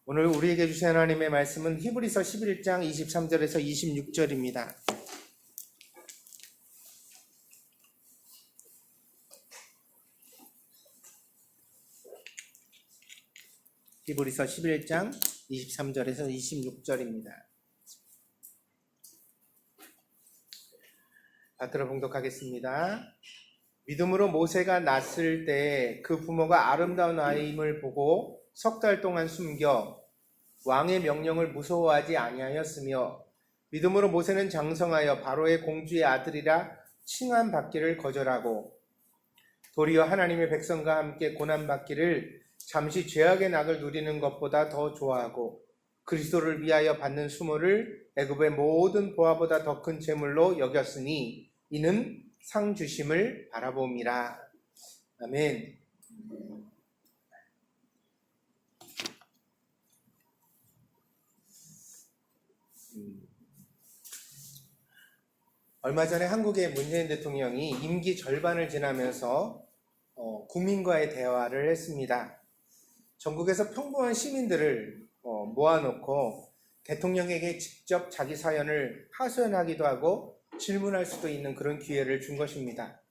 오늘 우리에게 주신 하나님의 말씀은 히브리서 11장 23절에서 26절입니다. 히브리서 11장 23절에서 26절입니다. 받들어 봉독하겠습니다. 믿음으로 모세가 낳았을 때 그 부모가 아름다운 아이임을 보고 석 달 동안 숨겨 왕의 명령을 무서워하지 아니하였으며, 믿음으로 모세는 장성하여 바로의 공주의 아들이라 칭함받기를 거절하고 도리어 하나님의 백성과 함께 고난받기를 잠시 죄악의 낙을 누리는 것보다 더 좋아하고 그리스도를 위하여 받는 수모를 애굽의 모든 보화보다 더 큰 재물로 여겼으니 이는 상 주심을 바라봄이라. 아멘. 얼마 전에 한국의 문재인 대통령이 임기 절반을 지나면서 국민과의 대화를 했습니다. 전국에서 평범한 시민들을 모아놓고 대통령에게 직접 자기 사연을 하소연하기도 하고 질문할 수도 있는 그런 기회를 준 것입니다.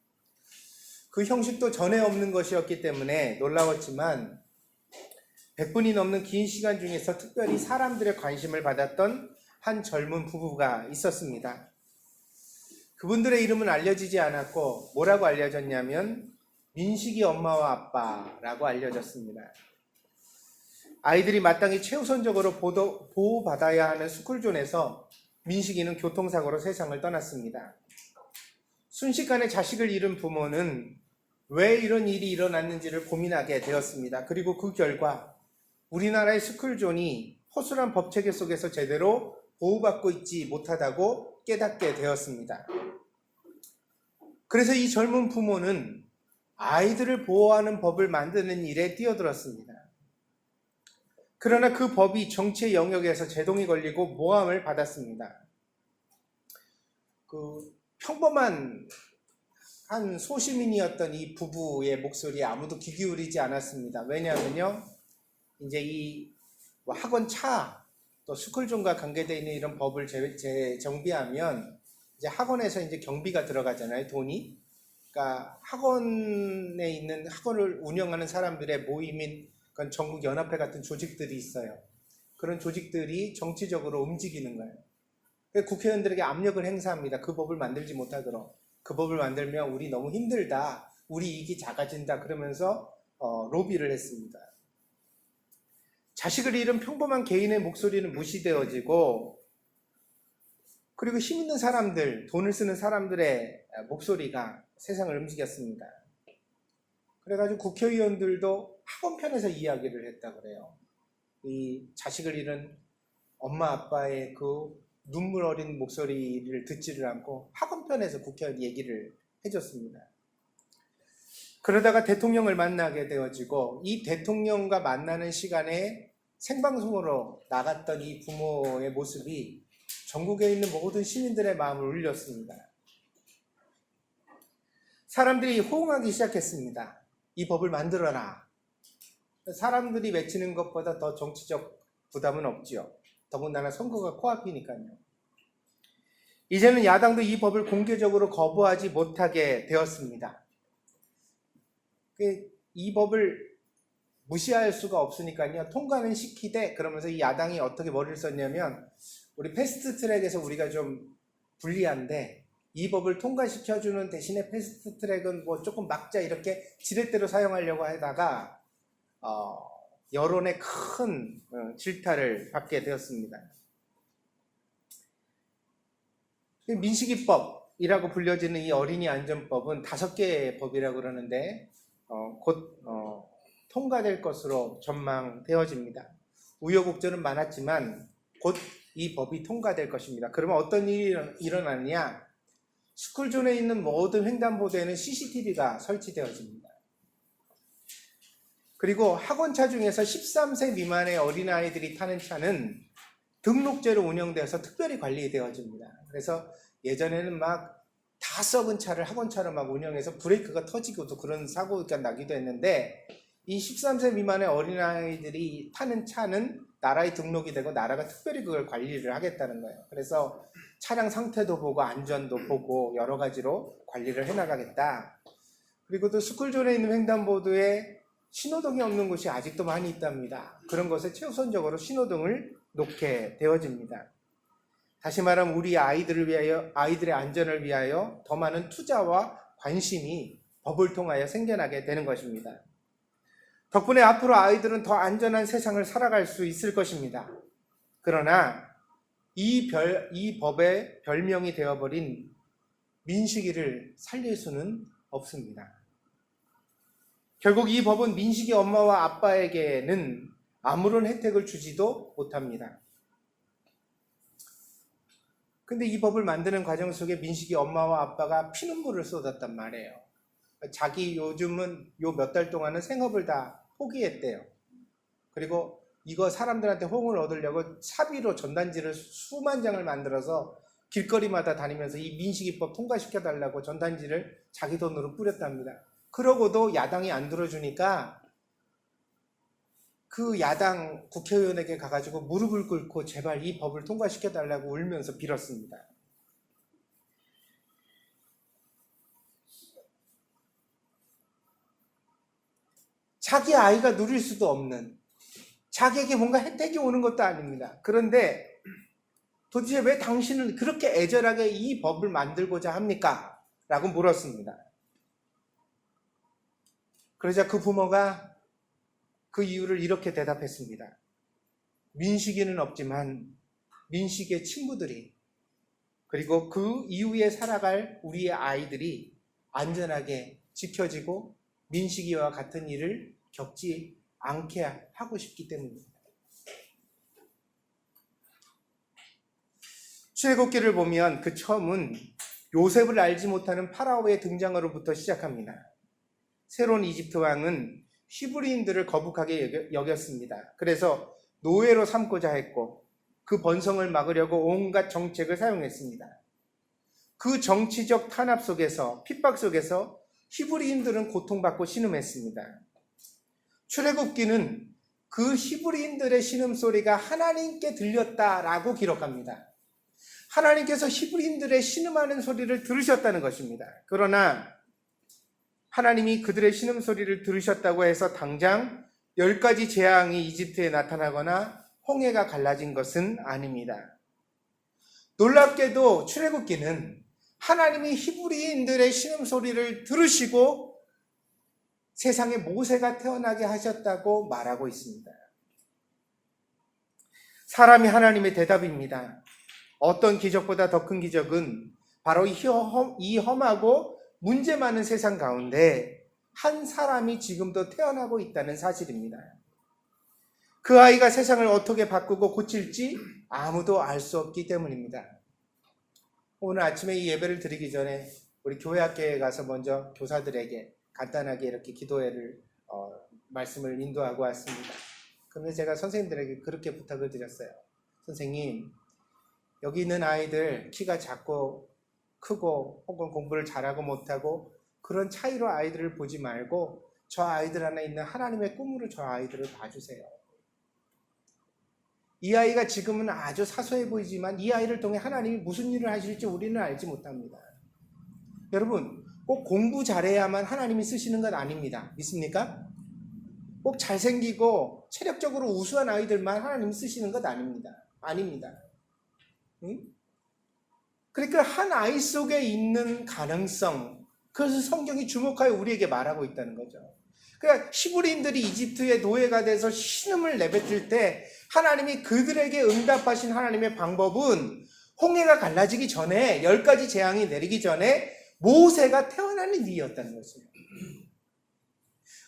그 형식도 전에 없는 것이었기 때문에 놀라웠지만 100분이 넘는 긴 시간 중에서 특별히 사람들의 관심을 받았던 한 젊은 부부가 있었습니다. 그분들의 이름은 알려지지 않았고 뭐라고 알려졌냐면 민식이 엄마와 아빠라고 알려졌습니다. 아이들이 마땅히 최우선적으로 보호받아야 하는 스쿨존에서 민식이는 교통사고로 세상을 떠났습니다. 순식간에 자식을 잃은 부모는 왜 이런 일이 일어났는지를 고민하게 되었습니다. 그리고 그 결과 우리나라의 스쿨존이 허술한 법체계 속에서 제대로 보호받고 있지 못하다고 깨닫게 되었습니다. 그래서 이 젊은 부모는 아이들을 보호하는 법을 만드는 일에 뛰어들었습니다. 그러나 그 법이 정치의 영역에서 제동이 걸리고 모함을 받았습니다. 평범한 한 소시민이었던 이 부부의 목소리에 아무도 귀 기울이지 않았습니다. 왜냐하면요, 이제 이 학원 차, 또 스쿨존과 관계되어 있는 이런 법을 재정비하면 이제 학원에서 이제 경비가 들어가잖아요, 돈이. 그러니까 학원에 있는 학원을 운영하는 사람들의 모임인 그건 전국 연합회 같은 조직들이 있어요. 그런 조직들이 정치적으로 움직이는 거예요. 국회의원들에게 압력을 행사합니다. 그 법을 만들지 못하도록. 그 법을 만들면 우리 너무 힘들다. 우리 이익이 작아진다. 그러면서 로비를 했습니다. 자식을 잃은 평범한 개인의 목소리는 무시되어지고, 그리고 힘 있는 사람들, 돈을 쓰는 사람들의 목소리가 세상을 움직였습니다. 그래가지고 국회의원들도 학원 편에서 이야기를 했다 그래요. 이 자식을 잃은 엄마 아빠의 그 눈물 어린 목소리를 듣지를 않고 학원 편에서 국회의원 얘기를 해줬습니다. 그러다가 대통령을 만나게 되어지고, 이 대통령과 만나는 시간에 생방송으로 나갔던 이 부모의 모습이 전국에 있는 모든 시민들의 마음을 울렸습니다. 사람들이 호응하기 시작했습니다. 이 법을 만들어라. 사람들이 외치는 것보다 더 정치적 부담은 없지요. 더군다나 선거가 코앞이니까요. 이제는 야당도 이 법을 공개적으로 거부하지 못하게 되었습니다. 이 법을 무시할 수가 없으니까요. 통과는 시키되, 그러면서 이 야당이 어떻게 머리를 썼냐면, 우리 패스트트랙에서 우리가 좀 불리한데 이 법을 통과시켜주는 대신에 패스트트랙은 뭐 조금 막자, 이렇게 지렛대로 사용하려고 하다가 여론의 큰 질타를 받게 되었습니다. 민식이법이라고 불려지는 이 어린이 안전법은 5개의 법이라고 그러는데 곧 통과될 것으로 전망되어집니다. 우여곡절은 많았지만 곧 이 법이 통과될 것입니다. 그러면 어떤 일이 일어나느냐? 스쿨존에 있는 모든 횡단보도에는 CCTV가 설치되어집니다. 그리고 학원차 중에서 13세 미만의 어린아이들이 타는 차는 등록제로 운영되어서 특별히 관리되어집니다. 그래서 예전에는 막 다 썩은 차를 학원차로 막 운영해서 브레이크가 터지고도 그런 사고가 나기도 했는데, 이 13세 미만의 어린아이들이 타는 차는 나라에 등록이 되고 나라가 특별히 그걸 관리를 하겠다는 거예요. 그래서 차량 상태도 보고 안전도 보고 여러 가지로 관리를 해나가겠다. 그리고 또 스쿨존에 있는 횡단보도에 신호등이 없는 곳이 아직도 많이 있답니다. 그런 것에 최우선적으로 신호등을 놓게 되어집니다. 다시 말하면 우리 아이들을 위하여, 아이들의 안전을 위하여 더 많은 투자와 관심이 법을 통하여 생겨나게 되는 것입니다. 덕분에 앞으로 아이들은 더 안전한 세상을 살아갈 수 있을 것입니다. 그러나 이 법의 별명이 되어버린 민식이를 살릴 수는 없습니다. 결국 이 법은 민식이 엄마와 아빠에게는 아무런 혜택을 주지도 못합니다. 근데 이 법을 만드는 과정 속에 민식이 엄마와 아빠가 피눈물을 쏟았단 말이에요. 자기 요즘은 요 몇 달 동안은 생업을 다 포기했대요. 그리고 이거 사람들한테 호응을 얻으려고 사비로 전단지를 수만 장을 만들어서 길거리마다 다니면서 이 민식이법 통과시켜달라고 전단지를 자기 돈으로 뿌렸답니다. 그러고도 야당이 안 들어주니까 그 야당 국회의원에게 가가지고 무릎을 꿇고 제발 이 법을 통과시켜달라고 울면서 빌었습니다. 자기 아이가 누릴 수도 없는, 자기에게 뭔가 혜택이 오는 것도 아닙니다. 그런데 도대체 왜 당신은 그렇게 애절하게 이 법을 만들고자 합니까? 라고 물었습니다. 그러자 그 부모가 그 이유를 이렇게 대답했습니다. 민식이는 없지만 민식이의 친구들이, 그리고 그 이후에 살아갈 우리의 아이들이 안전하게 지켜지고 민식이와 같은 일을 겪지 않게 하고 싶기 때문입니다. 출애굽기를 보면 그 처음은 요셉을 알지 못하는 파라오의 등장으로부터 시작합니다. 새로운 이집트 왕은 히브리인들을 거북하게 여겼습니다. 그래서 노예로 삼고자 했고 그 번성을 막으려고 온갖 정책을 사용했습니다. 그 정치적 탄압 속에서, 핍박 속에서 히브리인들은 고통받고 신음했습니다. 출애굽기는 그 히브리인들의 신음소리가 하나님께 들렸다라고 기록합니다. 하나님께서 히브리인들의 신음하는 소리를 들으셨다는 것입니다. 그러나 하나님이 그들의 신음소리를 들으셨다고 해서 당장 10가지 재앙이 이집트에 나타나거나 홍해가 갈라진 것은 아닙니다. 놀랍게도 출애굽기는 하나님이 히브리인들의 신음소리를 들으시고 세상에 모세가 태어나게 하셨다고 말하고 있습니다. 사람이 하나님의 대답입니다. 어떤 기적보다 더 큰 기적은 바로 이 험하고 문제 많은 세상 가운데 한 사람이 지금도 태어나고 있다는 사실입니다. 그 아이가 세상을 어떻게 바꾸고 고칠지 아무도 알 수 없기 때문입니다. 오늘 아침에 이 예배를 드리기 전에 우리 교회 학교에 가서 먼저 교사들에게 간단하게 이렇게 기도회를 말씀을 인도하고 왔습니다. 그러면서 제가 선생님들에게 그렇게 부탁을 드렸어요. 선생님, 여기 있는 아이들 키가 작고 크고 혹은 공부를 잘하고 못하고 그런 차이로 아이들을 보지 말고 저 아이들 안에 있는 하나님의 꿈으로 저 아이들을 봐주세요. 이 아이가 지금은 아주 사소해 보이지만 이 아이를 통해 하나님이 무슨 일을 하실지 우리는 알지 못합니다. 여러분, 꼭 공부 잘해야만 하나님이 쓰시는 건 아닙니다. 믿습니까? 꼭 잘생기고 체력적으로 우수한 아이들만 하나님이 쓰시는 것 아닙니다. 응? 그러니까 한 아이 속에 있는 가능성, 그것을 성경이 주목하여 우리에게 말하고 있다는 거죠. 그러니까 히브리인들이 이집트의 노예가 돼서 신음을 내뱉을 때 하나님이 그들에게 응답하신 하나님의 방법은 홍해가 갈라지기 전에 10가지 재앙이 내리기 전에 모세가 태어나는 일이었다는 것입니다.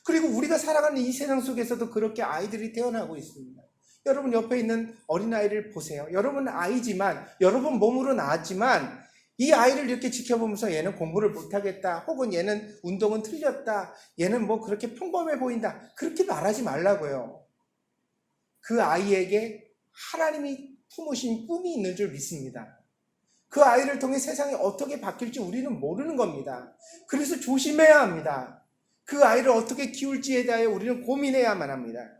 그리고 우리가 살아가는 이 세상 속에서도 그렇게 아이들이 태어나고 있습니다. 여러분 옆에 있는 어린아이를 보세요. 여러분은 아이지만, 여러분 몸으로 나왔지만 이 아이를 이렇게 지켜보면서 얘는 공부를 못하겠다, 혹은 얘는 운동은 틀렸다, 얘는 뭐 그렇게 평범해 보인다, 그렇게 말하지 말라고요. 그 아이에게 하나님이 품으신 꿈이 있는 줄 믿습니다. 그 아이를 통해 세상이 어떻게 바뀔지 우리는 모르는 겁니다. 그래서 조심해야 합니다. 그 아이를 어떻게 키울지에 대하여 우리는 고민해야만 합니다.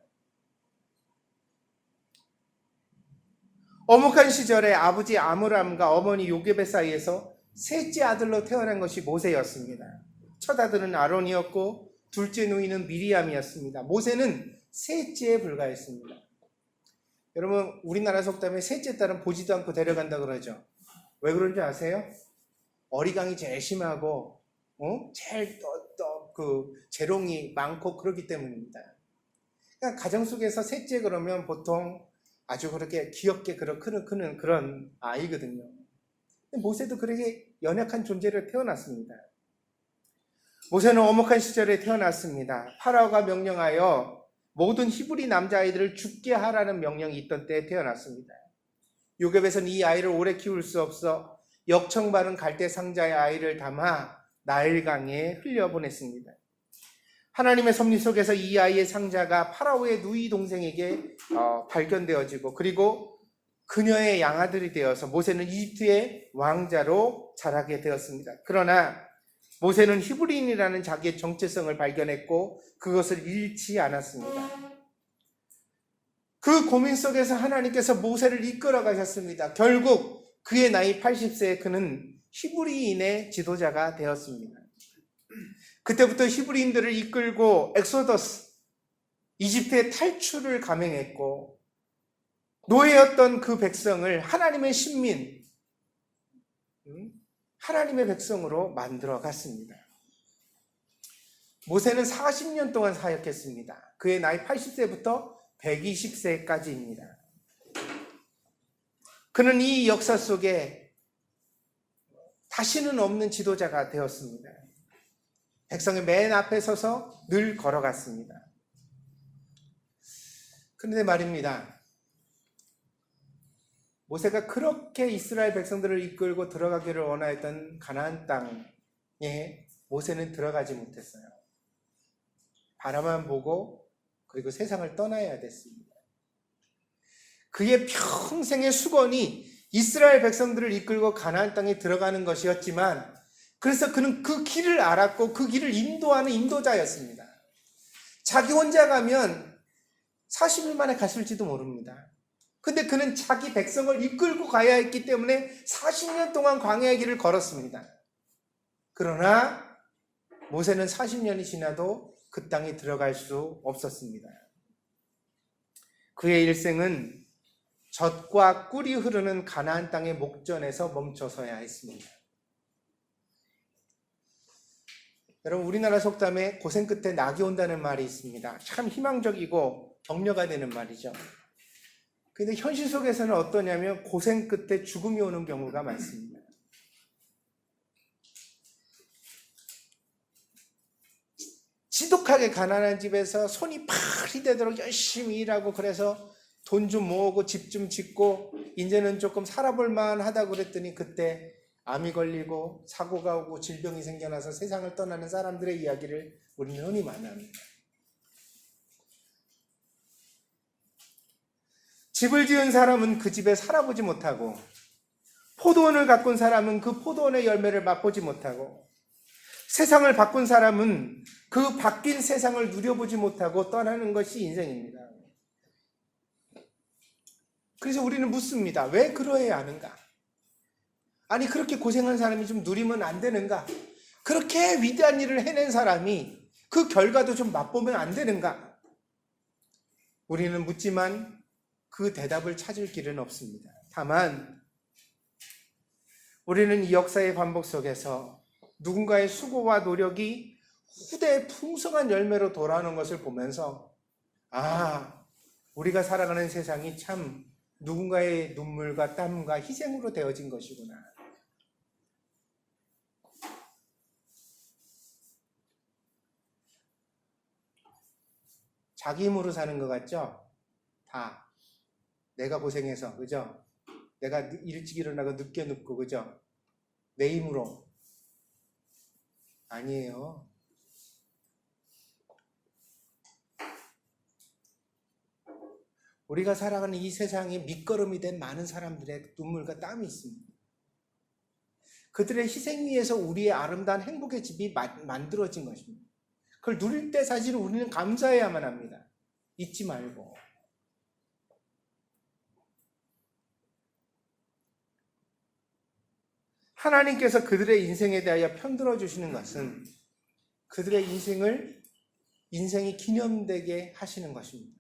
어목한 시절에 아버지 아므람과 어머니 요게벳 사이에서 셋째 아들로 태어난 것이 모세였습니다. 첫 아들은 아론이었고 둘째 누이는 미리암이었습니다. 모세는 셋째에 불과했습니다. 여러분, 우리나라 속담에 셋째 딸은 보지도 않고 데려간다 그러죠. 왜 그런지 아세요? 어리광이 제일 심하고 제일 재롱이 많고 그렇기 때문입니다. 그러니까 가정 속에서 셋째 그러면 보통 아주 그렇게 귀엽게 크는 그런 아이거든요. 모세도 그렇게 연약한 존재로 태어났습니다. 모세는 어목한 시절에 태어났습니다. 파라오가 명령하여 모든 히브리 남자아이들을 죽게 하라는 명령이 있던 때에 태어났습니다. 요셉에서는 이 아이를 오래 키울 수 없어 역청바른 갈대 상자의 아이를 담아 나일강에 흘려보냈습니다. 하나님의 섭리 속에서 이 아이의 상자가 파라오의 누이 동생에게 발견되어지고 그리고 그녀의 양아들이 되어서 모세는 이집트의 왕자로 자라게 되었습니다. 그러나 모세는 히브리인이라는 자기의 정체성을 발견했고 그것을 잃지 않았습니다. 그 고민 속에서 하나님께서 모세를 이끌어 가셨습니다. 결국 그의 나이 80세에 그는 히브리인의 지도자가 되었습니다. 그때부터 히브리인들을 이끌고 엑소더스, 이집트의 탈출을 감행했고 노예였던 그 백성을 하나님의 신민, 하나님의 백성으로 만들어 갔습니다. 모세는 40년 동안 사역했습니다. 그의 나이 80세부터 120세까지입니다. 그는 이 역사 속에 다시는 없는 지도자가 되었습니다. 백성의 맨 앞에 서서 늘 걸어갔습니다. 그런데 말입니다. 모세가 그렇게 이스라엘 백성들을 이끌고 들어가기를 원하였던 가나안 땅에 모세는 들어가지 못했어요. 바라만 보고 그리고 세상을 떠나야 됐습니다. 그의 평생의 수건이 이스라엘 백성들을 이끌고 가나안 땅에 들어가는 것이었지만 그래서 그는 그 길을 알았고 그 길을 인도하는 인도자였습니다. 자기 혼자 가면 40일 만에 갔을지도 모릅니다. 근데 그는 자기 백성을 이끌고 가야 했기 때문에 40년 동안 광야의 길을 걸었습니다. 그러나 모세는 40년이 지나도 그 땅에 들어갈 수 없었습니다. 그의 일생은 젖과 꿀이 흐르는 가나안 땅의 목전에서 멈춰서야 했습니다. 여러분, 우리나라 속담에 고생 끝에 낙이 온다는 말이 있습니다. 참 희망적이고 격려가 되는 말이죠. 그런데 현실 속에서는 어떠냐면 고생 끝에 죽음이 오는 경우가 많습니다. 지독하게 가난한 집에서 손이 팔이 되도록 열심히 일하고 그래서 돈 좀 모으고 집 좀 짓고 이제는 조금 살아볼 만하다고 그랬더니 그때 암이 걸리고 사고가 오고 질병이 생겨나서 세상을 떠나는 사람들의 이야기를 우리는 흔히 만납니다. 집을 지은 사람은 그 집에 살아보지 못하고 포도원을 가꾼 사람은 그 포도원의 열매를 맛보지 못하고 세상을 바꾼 사람은 그 바뀐 세상을 누려보지 못하고 떠나는 것이 인생입니다. 그래서 우리는 묻습니다. 왜 그러해야 하는가? 아니 그렇게 고생한 사람이 좀 누리면 안 되는가? 그렇게 위대한 일을 해낸 사람이 그 결과도 좀 맛보면 안 되는가? 우리는 묻지만 그 대답을 찾을 길은 없습니다. 다만 우리는 이 역사의 반복 속에서 누군가의 수고와 노력이 후대의 풍성한 열매로 돌아오는 것을 보면서 우리가 살아가는 세상이 참 누군가의 눈물과 땀과 희생으로 되어진 것이구나. 자기 힘으로 사는 것 같죠? 다 내가 고생해서, 그죠? 내가 일찍 일어나고 늦게 눕고, 그죠? 내 힘으로. 아니에요. 우리가 살아가는 이 세상에 밑거름이 된 많은 사람들의 눈물과 땀이 있습니다. 그들의 희생 위에서 우리의 아름다운 행복의 집이 만들어진 것입니다. 그걸 누릴 때 사실 우리는 감사해야만 합니다. 잊지 말고. 하나님께서 그들의 인생에 대하여 편들어 주시는 것은 그들의 인생이 기념되게 하시는 것입니다.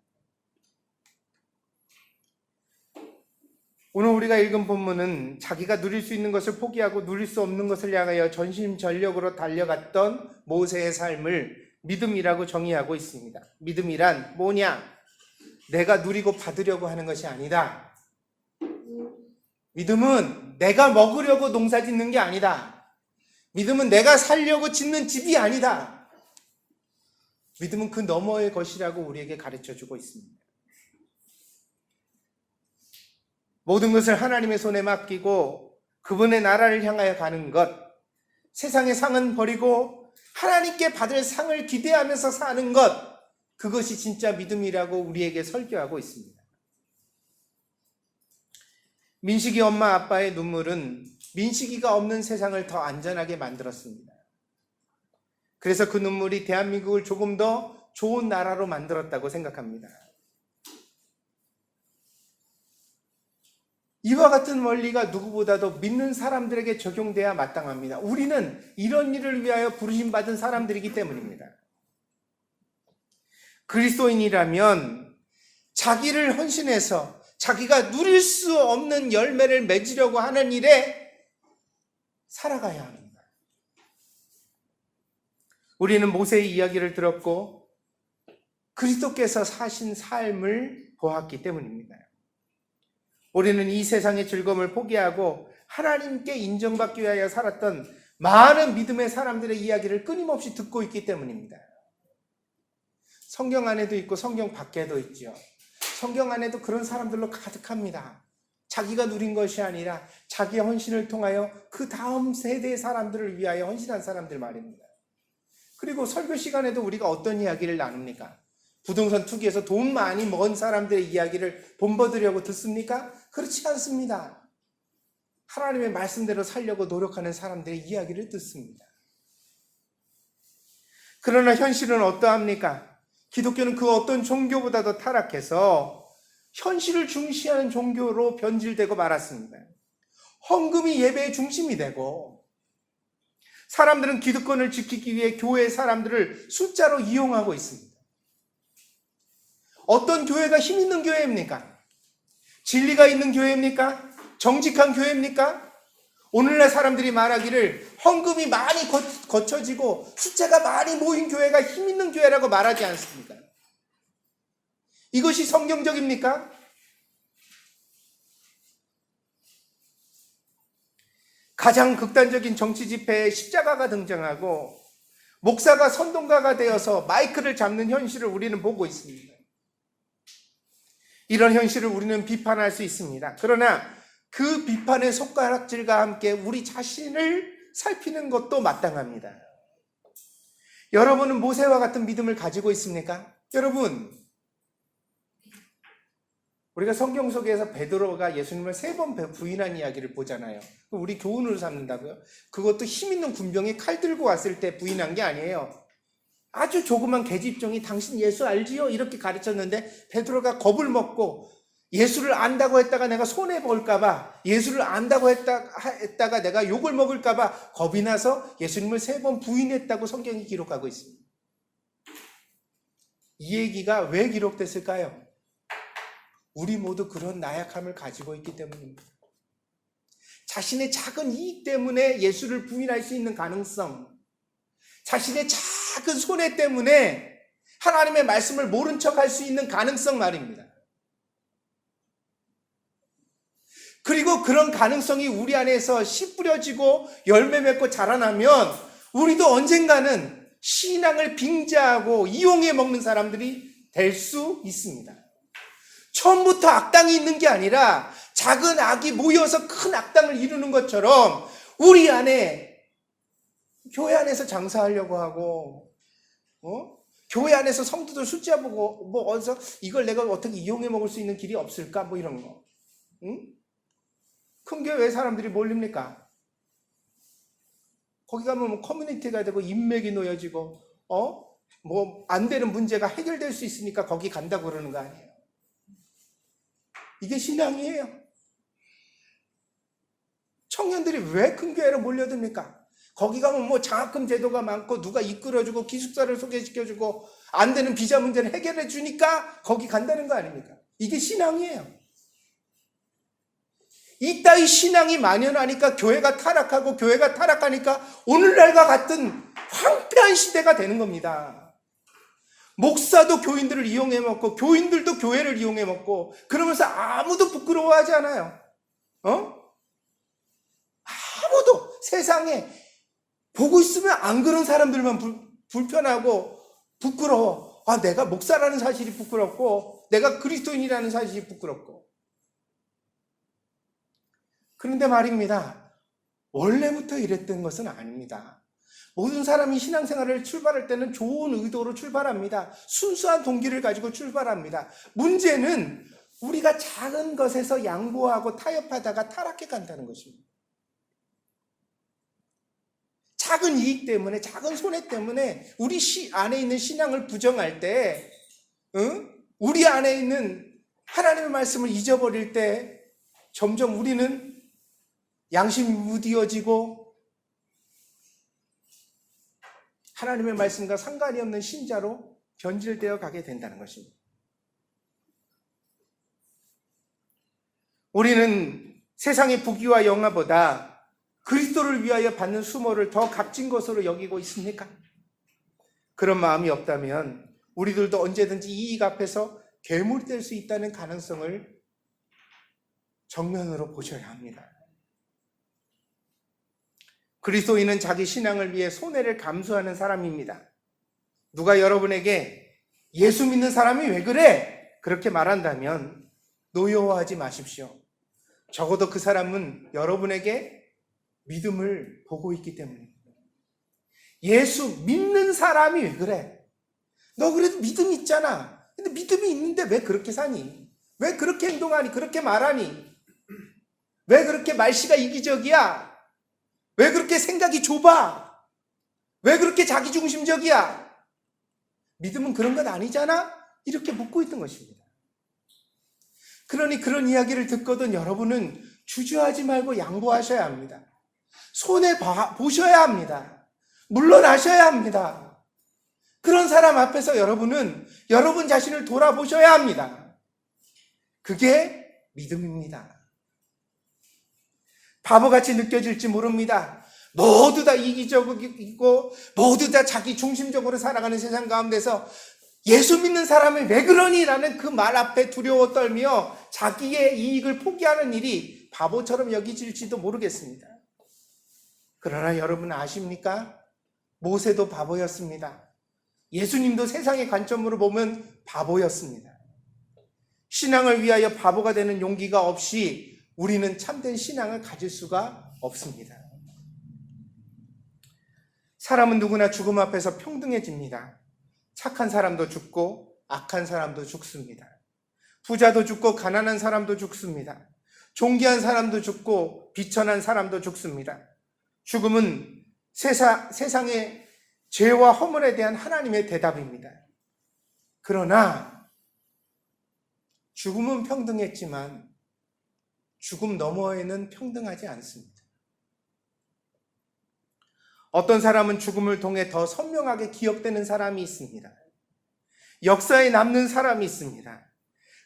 오늘 우리가 읽은 본문은 자기가 누릴 수 있는 것을 포기하고 누릴 수 없는 것을 향하여 전심전력으로 달려갔던 모세의 삶을 믿음이라고 정의하고 있습니다. 믿음이란 뭐냐? 내가 누리고 받으려고 하는 것이 아니다. 믿음은 내가 먹으려고 농사 짓는 게 아니다. 믿음은 내가 살려고 짓는 집이 아니다. 믿음은 그 너머의 것이라고 우리에게 가르쳐주고 있습니다. 모든 것을 하나님의 손에 맡기고 그분의 나라를 향하여 가는 것, 세상의 상은 버리고 하나님께 받을 상을 기대하면서 사는 것, 그것이 진짜 믿음이라고 우리에게 설교하고 있습니다. 민식이 엄마 아빠의 눈물은 민식이가 없는 세상을 더 안전하게 만들었습니다. 그래서 그 눈물이 대한민국을 조금 더 좋은 나라로 만들었다고 생각합니다. 이와 같은 원리가 누구보다도 믿는 사람들에게 적용돼야 마땅합니다. 우리는 이런 일을 위하여 부르심받은 사람들이기 때문입니다. 그리스도인이라면 자기를 헌신해서 자기가 누릴 수 없는 열매를 맺으려고 하는 일에 살아가야 합니다. 우리는 모세의 이야기를 들었고 그리스도께서 사신 삶을 보았기 때문입니다. 우리는 이 세상의 즐거움을 포기하고 하나님께 인정받기 위하여 살았던 많은 믿음의 사람들의 이야기를 끊임없이 듣고 있기 때문입니다. 성경 안에도 있고 성경 밖에도 있죠. 성경 안에도 그런 사람들로 가득합니다. 자기가 누린 것이 아니라 자기의 헌신을 통하여 그 다음 세대의 사람들을 위하여 헌신한 사람들 말입니다. 그리고 설교 시간에도 우리가 어떤 이야기를 나눕니까? 부동산 투기에서 돈 많이 번 사람들의 이야기를 본보들려고 듣습니까? 그렇지 않습니다. 하나님의 말씀대로 살려고 노력하는 사람들의 이야기를 듣습니다. 그러나 현실은 어떠합니까? 기독교는 그 어떤 종교보다도 타락해서 현실을 중시하는 종교로 변질되고 말았습니다. 헌금이 예배의 중심이 되고 사람들은 기득권을 지키기 위해 교회의 사람들을 숫자로 이용하고 있습니다. 어떤 교회가 힘 있는 교회입니까? 진리가 있는 교회입니까? 정직한 교회입니까? 오늘날 사람들이 말하기를 헌금이 많이 거쳐지고 숫자가 많이 모인 교회가 힘 있는 교회라고 말하지 않습니까? 이것이 성경적입니까? 가장 극단적인 정치 집회에 십자가가 등장하고 목사가 선동가가 되어서 마이크를 잡는 현실을 우리는 보고 있습니다. 이런 현실을 우리는 비판할 수 있습니다. 그러나 그 비판의 손가락질과 함께 우리 자신을 살피는 것도 마땅합니다. 여러분은 모세와 같은 믿음을 가지고 있습니까? 여러분, 우리가 성경 속에서 베드로가 예수님을 3번 부인한 이야기를 보잖아요. 우리 교훈으로 삼는다고요? 그것도 힘 있는 군병이 칼 들고 왔을 때 부인한 게 아니에요. 아주 조그만 계집종이 당신 예수 알지요? 이렇게 가르쳤는데 베드로가 겁을 먹고 예수를 안다고 했다가 내가 손해볼까봐, 예수를 안다고 했다가 내가 욕을 먹을까봐 겁이 나서 예수님을 3번 부인했다고 성경이 기록하고 있습니다. 이 얘기가 왜 기록됐을까요? 우리 모두 그런 나약함을 가지고 있기 때문입니다. 자신의 작은 이익 때문에 예수를 부인할 수 있는 가능성, 자신의 작은 손해 때문에 하나님의 말씀을 모른 척할 수 있는 가능성 말입니다. 그리고 그런 가능성이 우리 안에서 씨 뿌려지고 열매 맺고 자라나면 우리도 언젠가는 신앙을 빙자하고 이용해 먹는 사람들이 될 수 있습니다. 처음부터 악당이 있는 게 아니라 작은 악이 모여서 큰 악당을 이루는 것처럼 우리 안에 교회 안에서 장사하려고 하고 교회 안에서 성도들 숫자 보고 어디서 이걸 내가 어떻게 이용해 먹을 수 있는 길이 없을까 이런 거. 큰 교회 사람들이 몰립니까? 거기 가면 커뮤니티가 되고 인맥이 놓여지고 안 되는 문제가 해결될 수 있으니까 거기 간다고 그러는 거 아니에요. 이게 신앙이에요. 청년들이 왜 큰 교회로 몰려듭니까? 거기 가면 뭐 장학금 제도가 많고 누가 이끌어주고 기숙사를 소개시켜주고 안 되는 비자 문제를 해결해 주니까 거기 간다는 거 아닙니까? 이게 신앙이에요. 이따위 신앙이 만연하니까 교회가 타락하고 교회가 타락하니까 오늘날과 같은 황폐한 시대가 되는 겁니다. 목사도 교인들을 이용해 먹고 교인들도 교회를 이용해 먹고 그러면서 아무도 부끄러워하지 않아요. 아무도 세상에 보고 있으면 안 그런 사람들만 불편하고 부끄러워. 내가 목사라는 사실이 부끄럽고 내가 그리스도인이라는 사실이 부끄럽고. 그런데 말입니다. 원래부터 이랬던 것은 아닙니다. 모든 사람이 신앙생활을 출발할 때는 좋은 의도로 출발합니다. 순수한 동기를 가지고 출발합니다. 문제는 우리가 작은 것에서 양보하고 타협하다가 타락해 간다는 것입니다. 작은 이익 때문에, 작은 손해 때문에 우리 안에 있는 신앙을 부정할 때, 우리 안에 있는 하나님의 말씀을 잊어버릴 때 점점 우리는 양심이 무디어지고 하나님의 말씀과 상관이 없는 신자로 변질되어 가게 된다는 것입니다. 우리는 세상의 부귀와 영화보다 그리스도를 위하여 받는 수모를 더 값진 것으로 여기고 있습니까? 그런 마음이 없다면 우리들도 언제든지 이익 앞에서 괴물이 될 수 있다는 가능성을 정면으로 보셔야 합니다. 그리스도인은 자기 신앙을 위해 손해를 감수하는 사람입니다. 누가 여러분에게 예수 믿는 사람이 왜 그래? 그렇게 말한다면 노여워하지 마십시오. 적어도 그 사람은 여러분에게 믿음을 보고 있기 때문입니다. 예수 믿는 사람이 왜 그래? 너 그래도 믿음 있잖아. 근데 믿음이 있는데 왜 그렇게 사니? 왜 그렇게 행동하니? 그렇게 말하니? 왜 그렇게 말씨가 이기적이야? 왜 그렇게 생각이 좁아? 왜 그렇게 자기중심적이야? 믿음은 그런 건 아니잖아? 이렇게 묻고 있던 것입니다. 그러니 그런 이야기를 듣거든 여러분은 주저하지 말고 양보하셔야 합니다. 손해보셔야 합니다. 물러나셔야 합니다. 그런 사람 앞에서 여러분은 여러분 자신을 돌아보셔야 합니다. 그게 믿음입니다. 바보같이 느껴질지 모릅니다. 모두 다 이기적이고 모두 다 자기 중심적으로 살아가는 세상 가운데서 예수 믿는 사람이 왜 그러니? 라는 그 말 앞에 두려워 떨며 자기의 이익을 포기하는 일이 바보처럼 여기질지도 모르겠습니다. 그러나 여러분 아십니까? 모세도 바보였습니다. 예수님도 세상의 관점으로 보면 바보였습니다. 신앙을 위하여 바보가 되는 용기가 없이 우리는 참된 신앙을 가질 수가 없습니다. 사람은 누구나 죽음 앞에서 평등해집니다. 착한 사람도 죽고 악한 사람도 죽습니다. 부자도 죽고 가난한 사람도 죽습니다. 존귀한 사람도 죽고 비천한 사람도 죽습니다. 죽음은 세상의 죄와 허물에 대한 하나님의 대답입니다. 그러나 죽음은 평등했지만 죽음 너머에는 평등하지 않습니다. 어떤 사람은 죽음을 통해 더 선명하게 기억되는 사람이 있습니다. 역사에 남는 사람이 있습니다.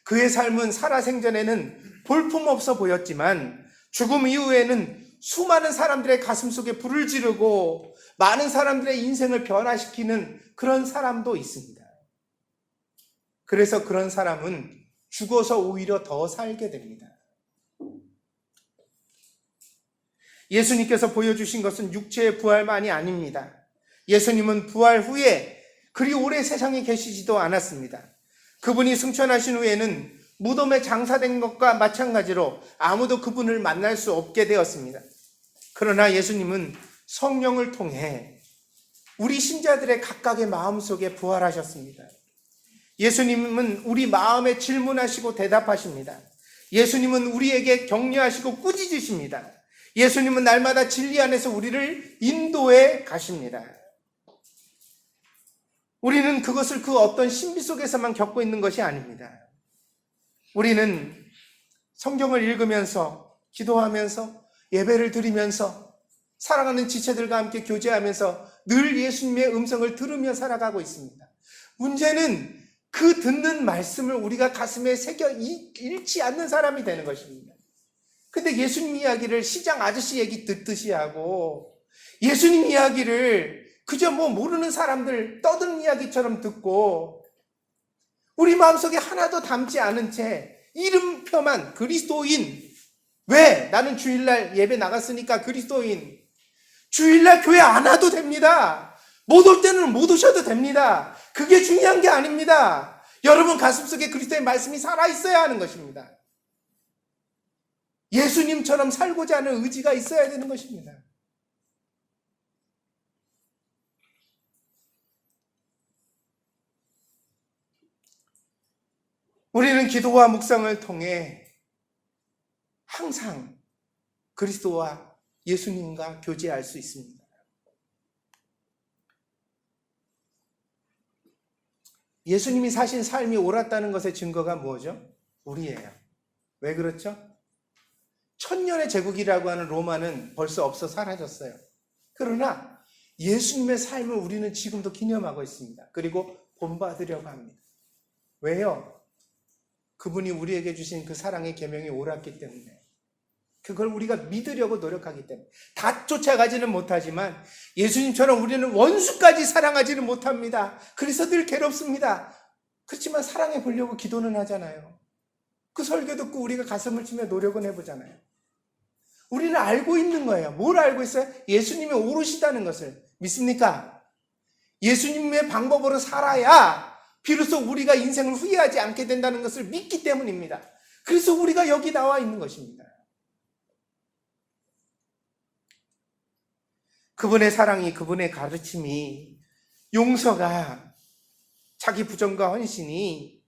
그의 삶은 살아생전에는 볼품없어 보였지만 죽음 이후에는 수많은 사람들의 가슴 속에 불을 지르고 많은 사람들의 인생을 변화시키는 그런 사람도 있습니다. 그래서 그런 사람은 죽어서 오히려 더 살게 됩니다. 예수님께서 보여주신 것은 육체의 부활만이 아닙니다. 예수님은 부활 후에 그리 오래 세상에 계시지도 않았습니다. 그분이 승천하신 후에는 무덤에 장사된 것과 마찬가지로 아무도 그분을 만날 수 없게 되었습니다. 그러나 예수님은 성령을 통해 우리 신자들의 각각의 마음속에 부활하셨습니다. 예수님은 우리 마음에 질문하시고 대답하십니다. 예수님은 우리에게 격려하시고 꾸짖으십니다. 예수님은 날마다 진리 안에서 우리를 인도해 가십니다. 우리는 그것을 그 어떤 신비 속에서만 겪고 있는 것이 아닙니다. 우리는 성경을 읽으면서 기도하면서 예배를 드리면서 사랑하는 지체들과 함께 교제하면서 늘 예수님의 음성을 들으며 살아가고 있습니다. 문제는 그 듣는 말씀을 우리가 가슴에 새겨 잃지 않는 사람이 되는 것입니다. 근데 예수님 이야기를 시장 아저씨 얘기 듣듯이 하고 예수님 이야기를 그저 모르는 사람들 떠드는 이야기처럼 듣고 우리 마음속에 하나도 담지 않은 채 이름표만 그리스도인. 왜? 나는 주일날 예배 나갔으니까 그리스도인. 주일날 교회 안 와도 됩니다. 못 올 때는 못 오셔도 됩니다. 그게 중요한 게 아닙니다. 여러분 가슴속에 그리스도의 말씀이 살아있어야 하는 것입니다. 예수님처럼 살고자 하는 의지가 있어야 되는 것입니다. 우리는 기도와 묵상을 통해 항상 그리스도와 예수님과 교제할 수 있습니다. 예수님이 사신 삶이 옳았다는 것의 증거가 뭐죠? 우리예요. 왜 그렇죠? 천년의 제국이라고 하는 로마는 벌써 없어 사라졌어요. 그러나 예수님의 삶을 우리는 지금도 기념하고 있습니다. 그리고 본받으려고 합니다. 왜요? 그분이 우리에게 주신 그 사랑의 계명이 옳았기 때문에, 그걸 우리가 믿으려고 노력하기 때문에. 다 쫓아가지는 못하지만 예수님처럼 우리는 원수까지 사랑하지는 못합니다. 그래서 늘 괴롭습니다. 그렇지만 사랑해 보려고 기도는 하잖아요. 그 설교 듣고 우리가 가슴을 치며 노력은 해보잖아요. 우리는 알고 있는 거예요. 뭘 알고 있어요? 예수님이 옳으시다는 것을 믿습니까? 예수님의 방법으로 살아야 비로소 우리가 인생을 후회하지 않게 된다는 것을 믿기 때문입니다. 그래서 우리가 여기 나와 있는 것입니다. 그분의 사랑이, 그분의 가르침이, 용서가, 자기 부정과 헌신이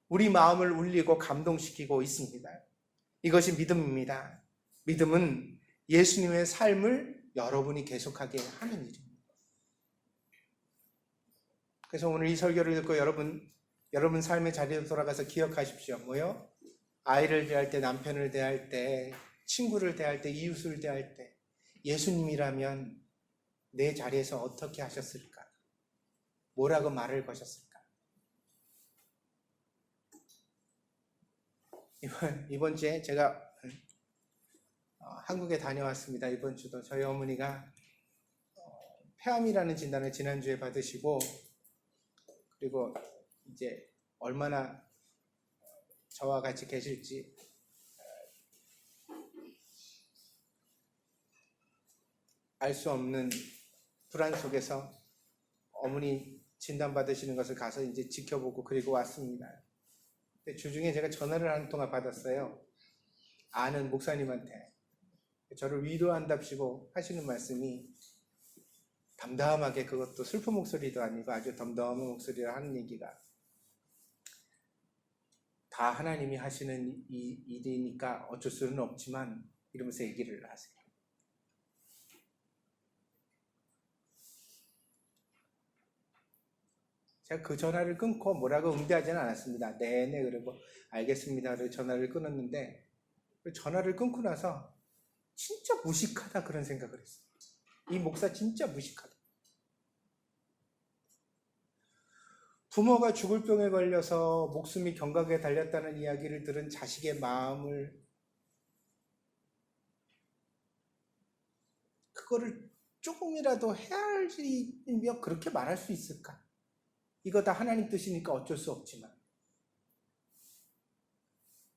우리 마음을 울리고 감동시키고 있습니다. 이것이 믿음입니다. 믿음은 예수님의 삶을 여러분이 계속하게 하는 일입니다. 그래서 오늘 이 설교를 듣고 여러분 삶의 자리로 돌아가서 기억하십시오. 뭐요? 아이를 대할 때, 남편을 대할 때, 친구를 대할 때, 이웃을 대할 때 예수님이라면 내 자리에서 어떻게 하셨을까? 뭐라고 말을 거셨을까? 이번 주에 제가 한국에 다녀왔습니다. 이번 주도 저희 어머니가 폐암이라는 진단을 지난주에 받으시고, 그리고 이제 얼마나 저와 같이 계실지 알 수 없는 불안 속에서 어머니 진단 받으시는 것을 가서 이제 지켜보고 그리고 왔습니다. 근데 주중에 제가 전화를 한 통화 받았어요. 아는 목사님한테 저를 위로한답시고 하시는 말씀이 담담하게, 그것도 슬픈 목소리도 아니고 아주 덤덤한 목소리로 하는 얘기가, 다 하나님이 하시는 일이니까 어쩔 수는 없지만, 이러면서 얘기를 하세요. 제가 그 전화를 끊고 뭐라고 응대하지는 않았습니다. 네네 그러고 알겠습니다. 그리고 전화를 끊었는데, 전화를 끊고 나서 진짜 무식하다 그런 생각을 했어요. 이 목사 진짜 무식하다. 부모가 죽을 병에 걸려서 목숨이 경각에 달렸다는 이야기를 들은 자식의 마음을, 그거를 조금이라도 헤아리며 그렇게 말할 수 있을까? 이거 다 하나님 뜻이니까 어쩔 수 없지만,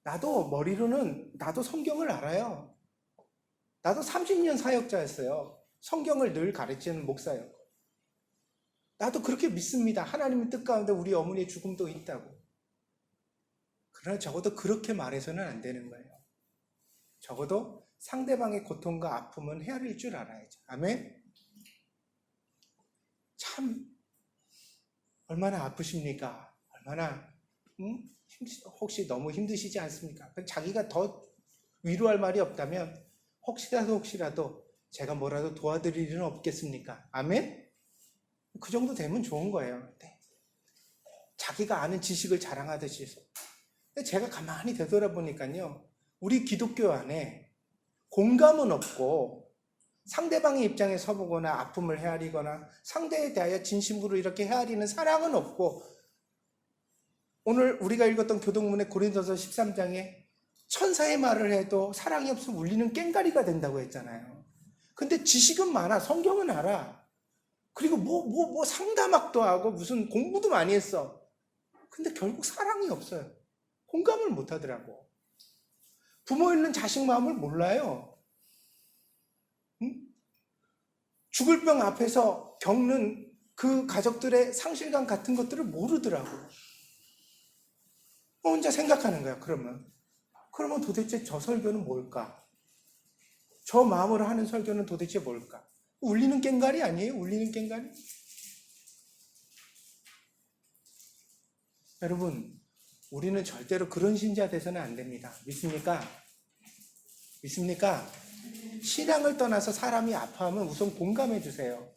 나도 머리로는 나도 성경을 알아요. 나도 30년 사역자였어요. 성경을 늘 가르치는 목사였고, 나도 그렇게 믿습니다. 하나님의 뜻 가운데 우리 어머니의 죽음도 있다고. 그러나 적어도 그렇게 말해서는 안 되는 거예요. 적어도 상대방의 고통과 아픔은 헤아릴 줄 알아야죠. 아멘? 참 얼마나 아프십니까? 얼마나 혹시 너무 힘드시지 않습니까? 자기가 더 위로할 말이 없다면 혹시라도 제가 뭐라도 도와드릴 일은 없겠습니까? 아멘? 그 정도 되면 좋은 거예요. 네. 자기가 아는 지식을 자랑하듯이. 근데 제가 가만히 되돌아보니까요, 우리 기독교 안에 공감은 없고 상대방의 입장에 서보거나 아픔을 헤아리거나 상대에 대하여 진심으로 이렇게 헤아리는 사랑은 없고, 오늘 우리가 읽었던 교동문의 고린도서 13장에 천사의 말을 해도 사랑이 없으면 울리는 꽹가리가 된다고 했잖아요. 근데 지식은 많아, 성경은 알아, 그리고 뭐 상담학도 하고 무슨 공부도 많이 했어. 근데 결국 사랑이 없어요. 공감을 못 하더라고. 부모 있는 자식 마음을 몰라요. 응? 죽을 병 앞에서 겪는 그 가족들의 상실감 같은 것들을 모르더라고. 혼자 생각하는 거야. 그러면 도대체 저 설교는 뭘까? 저 마음으로 하는 설교는 도대체 뭘까? 울리는 꽹가리 아니에요? 울리는 꽹가리? 여러분, 우리는 절대로 그런 신자 돼서는 안 됩니다. 믿습니까? 믿습니까? 신앙을 떠나서 사람이 아파하면 우선 공감해 주세요.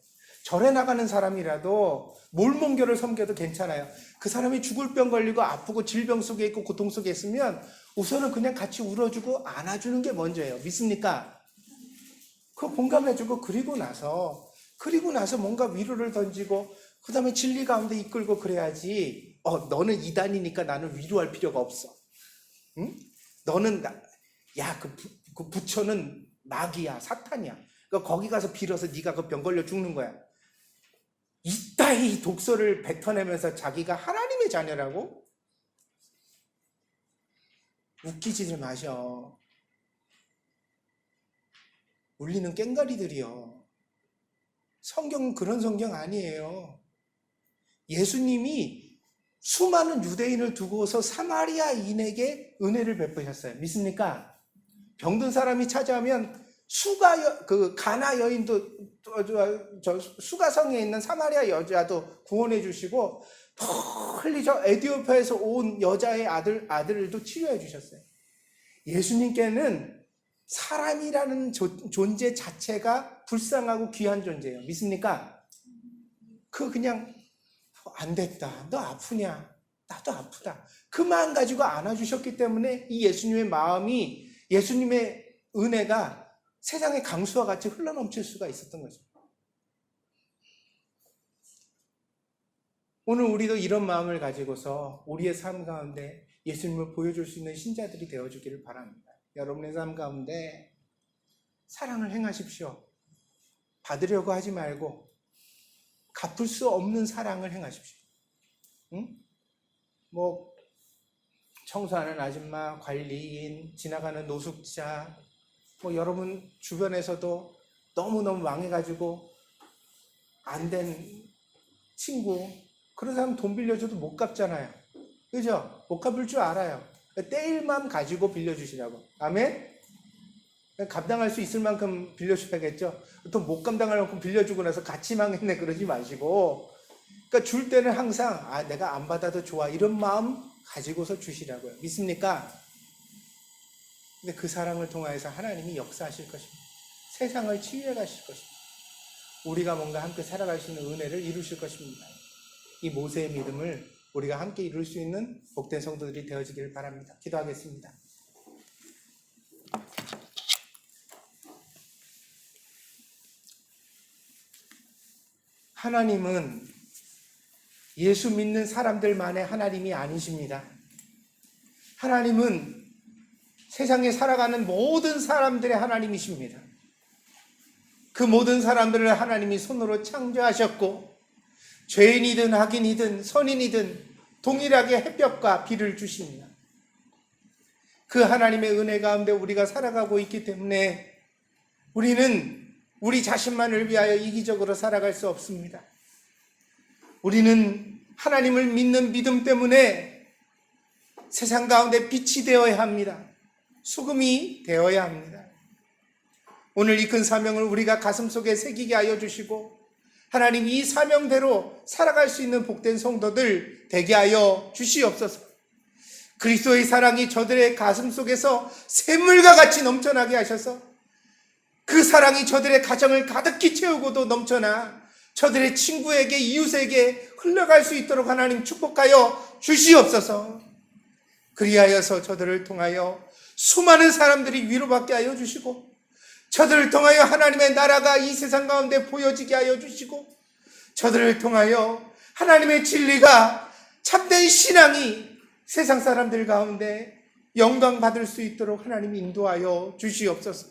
절에 나가는 사람이라도 몰몬교를 섬겨도 괜찮아요. 그 사람이 죽을 병 걸리고 아프고 질병 속에 있고 고통 속에 있으면 우선은 그냥 같이 울어주고 안아주는 게 먼저예요. 믿습니까? 그거 공감해주고 그리고 나서 뭔가 위로를 던지고 그 다음에 진리 가운데 이끌고 그래야지. 너는 이단이니까 나는 위로할 필요가 없어. 응? 너는 그 부처는 마귀야, 사탄이야. 그러니까 거기 가서 빌어서 네가 그 병 걸려 죽는 거야. 이따위 독서를 뱉어내면서 자기가 하나님의 자녀라고? 웃기지를 마셔. 울리는 꽹가리들이요. 성경은 그런 성경 아니에요. 예수님이 수많은 유대인을 두고서 사마리아인에게 은혜를 베푸셨어요. 믿습니까? 병든 사람이 찾아오면 가나 여인도, 수가성에 있는 사마리아 여자도 구원해 주시고, 멀리 저 에티오피아에서 온 여자의 아들도 치료해 주셨어요. 예수님께는 사람이라는 존재 자체가 불쌍하고 귀한 존재예요. 믿습니까? 그냥 안 됐다, 너 아프냐, 나도 아프다, 그 마음 가지고 안아주셨기 때문에 이 예수님의 마음이, 예수님의 은혜가 세상의 강수와 같이 흘러넘칠 수가 있었던 거죠. 오늘 우리도 이런 마음을 가지고서 우리의 삶 가운데 예수님을 보여줄 수 있는 신자들이 되어주기를 바랍니다. 여러분의 삶 가운데 사랑을 행하십시오. 받으려고 하지 말고 갚을 수 없는 사랑을 행하십시오. 응? 청소하는 아줌마, 관리인, 지나가는 노숙자, 여러분 주변에서도 너무너무 망해가지고 안 된 친구, 그런 사람 돈 빌려줘도 못 갚잖아요. 그죠? 못 갚을 줄 알아요. 떼일만 가지고 빌려주시라고. 아멘? 감당할 수 있을 만큼 빌려줘야겠죠. 또 못 감당할 만큼 빌려주고 나서 같이 망했네 그러지 마시고, 그러니까 줄 때는 항상 내가 안 받아도 좋아, 이런 마음 가지고서 주시라고요. 믿습니까? 근데 그 사랑을 통하여서 하나님이 역사하실 것입니다. 세상을 치유해 가실 것입니다. 우리가 뭔가 함께 살아갈 수 있는 은혜를 이루실 것입니다. 이 모세의 믿음을 우리가 함께 이룰 수 있는 복된 성도들이 되어지기를 바랍니다. 기도하겠습니다. 하나님은 예수 믿는 사람들만의 하나님이 아니십니다. 하나님은 세상에 살아가는 모든 사람들의 하나님이십니다. 그 모든 사람들을 하나님이 손으로 창조하셨고, 죄인이든 악인이든 선인이든 동일하게 햇볕과 비를 주십니다. 그 하나님의 은혜 가운데 우리가 살아가고 있기 때문에 우리는 우리 자신만을 위하여 이기적으로 살아갈 수 없습니다. 우리는 하나님을 믿는 믿음 때문에 세상 가운데 빛이 되어야 합니다. 소금이 되어야 합니다. 오늘 이 큰 사명을 우리가 가슴속에 새기게 하여 주시고, 하나님 이 사명대로 살아갈 수 있는 복된 성도들 되게 하여 주시옵소서. 그리스도의 사랑이 저들의 가슴속에서 샘물과 같이 넘쳐나게 하셔서 그 사랑이 저들의 가정을 가득히 채우고도 넘쳐나 저들의 친구에게, 이웃에게 흘러갈 수 있도록 하나님 축복하여 주시옵소서. 그리하여서 저들을 통하여 수많은 사람들이 위로받게 하여 주시고, 저들을 통하여 하나님의 나라가 이 세상 가운데 보여지게 하여 주시고, 저들을 통하여 하나님의 진리가, 참된 신앙이 세상 사람들 가운데 영광 받을 수 있도록 하나님 인도하여 주시옵소서.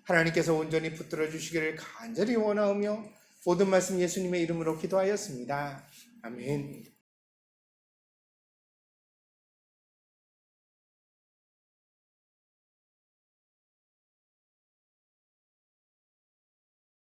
하나님께서 온전히 붙들어 주시기를 간절히 원하오며 모든 말씀 예수님의 이름으로 기도하였습니다. 아멘.